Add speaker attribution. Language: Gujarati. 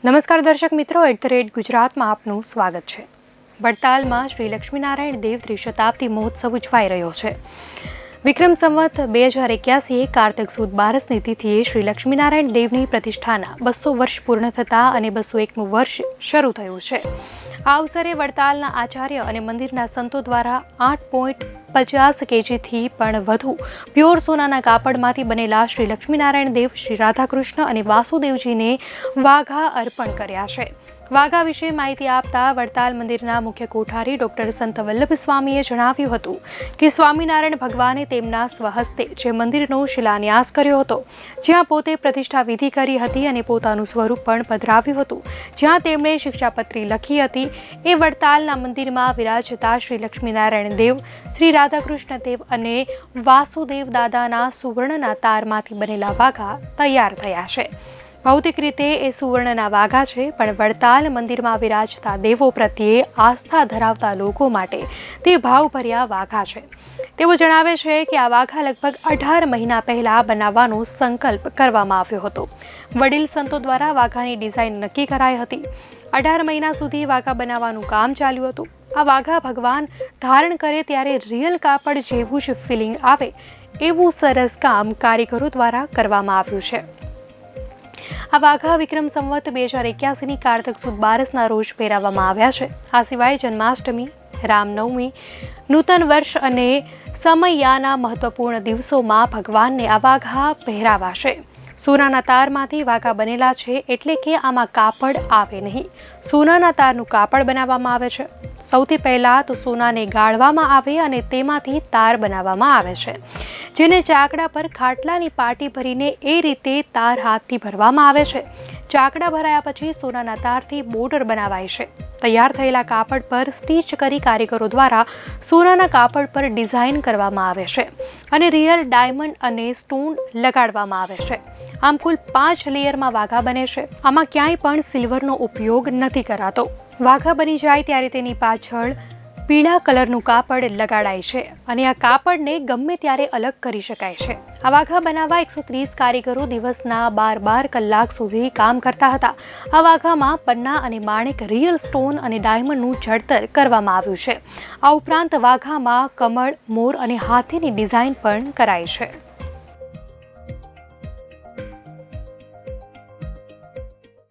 Speaker 1: નમસ્કાર દર્શક મિત્રો, @ગુજરાતમાં આપનું સ્વાગત છે। વડતાલમાં શ્રી લક્ષ્મીનારાયણ દેવ ત્રિશતાબ્દી મહોત્સવ ઉજવાઈ રહ્યો છે। વિક્રમ સંવત 2081 કાર્તિક સુદ 12ની તિથિએ શ્રી લક્ષ્મીનારાયણ દેવની પ્રતિષ્ઠાના 200 વર્ષ પૂર્ણ થતા અને 201મું વર્ષ શરૂ થયું છે। આ અવસરે વડતાલના આચાર્ય અને મંદિરના સંતો દ્વારા 8.50 kgથી પણ વધુ પ્યોર સોનાના કાપડમાંથી બનેલા શ્રી લક્ષ્મીનારાયણ દેવ, શ્રી રાધાકૃષ્ણ અને વાસુદેવજીને વાઘા અર્પણ કર્યા છે। વાઘા વિશે માહિતી આપતા વડતાલ મંદિરના મુખ્ય કોઠારી ડોક્ટર સંત વલ્લભ સ્વામીએ જણાવ્યું હતું કે સ્વામિનારાયણ ભગવાને તેમના સ્વહસ્તે જે મંદિરનો શિલાન્યાસ કર્યો હતો, જ્યાં પોતે પ્રતિષ્ઠા વિધિ કરી હતી અને પોતાનું સ્વરૂપ પણ પધરાવ્યું હતું, જ્યાં તેમણે શિક્ષાપત્રી લખી હતી, એ વડતાલના મંદિરમાં વિરાજતા શ્રી લક્ષ્મીનારાયણ દેવ, શ્રી રાધાકૃષ્ણ દેવ અને વાસુદેવ દાદાના સુવર્ણના તારમાંથી બનેલા વાઘા તૈયાર થયા છે। ભૌતિક રીતે એ સુવર્ણના વાઘા છે, પણ વડતાલ મંદિરમાં વિરાજતા દેવો પ્રત્યે આસ્થા ધરાવતા લોકો માટે તે ભાવભર્યા વાઘા છે। તેઓ જણાવે છે કે આ વાઘા લગભગ 18 મહિના પહેલા બનાવવાનો સંકલ્પ કરવામાં આવ્યો હતો। વડીલ સંતો દ્વારા વાઘાની ડિઝાઇન નક્કી કરાઈ હતી। 18 મહિના સુધી વાઘા બનાવવાનું કામ ચાલ્યું હતું। આ વાઘા ભગવાન ધારણ કરે ત્યારે રિયલ કાપડ જેવું જ ફિલિંગ આવે એવું સરસ કામ કારીગરો દ્વારા કરવામાં આવ્યું છે। આ વાઘા વિક્રમ સંવત 2081ની કાર્તિક સુદ 12ના રોજ પહેરાવવામાં આવ્યા છે। આ સિવાય જન્માષ્ટમી, રામનવમી, નૂતન વર્ષ અને સમયાના મહત્વપૂર્ણ દિવસોમાં ભગવાનને આ વાઘા પહેરાવાશે। સોનાના તારમાંથી વાઘા બનેલા છે, એટલે કે આમાં કાપડ આવે નહીં। સોનાના તારનું કાપડ બનાવવામાં આવે છે। સૌથી પહેલા તો સોનાને ગાળવામાં આવે અને તેમાંથી તાર બનાવવામાં આવે છે, જેને ચાકડા પર ખાટલાની પાટી ભરીને એ રીતે તાર હાથથી ભરવામાં આવે છે। ચાકડા ભરાયા પછી સોનાના તારથી બોર્ડર બનાવાય છે। તૈયાર થયેલા કાપડ પર સ્ટીચ કરી કારીગરો દ્વારા સોનાના કાપડ પર ડિઝાઇન કરવામાં આવે છે અને રિયલ ડાયમંડ અને સ્ટોન લગાડવામાં આવે છે। આમ કુલ 5 લેયરમાં વાઘા બને છે। આમાં ક્યાંય પણ સિલ્વરનો ઉપયોગ નથી કરાતો। વાઘા બની જાય ત્યારે તેની પાછળ પીળા કલરનું કાપડ લગાડાય છે અને આ કાપડને ગમે ત્યારે અલગ કરી શકાય છે। આ વાઘા બનાવવા 130 કારીગરો દિવસના 12 કલાક સુધી કામ કરતા હતા। આ વાઘામાં પન્ના અને માણેક, રિયલ સ્ટોન અને ડાયમંડનું જડતર કરવામાં આવ્યું છે। આ ઉપરાંત વાઘામાં કમળ, મોર અને હાથીની ડિઝાઇન પણ કરાઈ છે।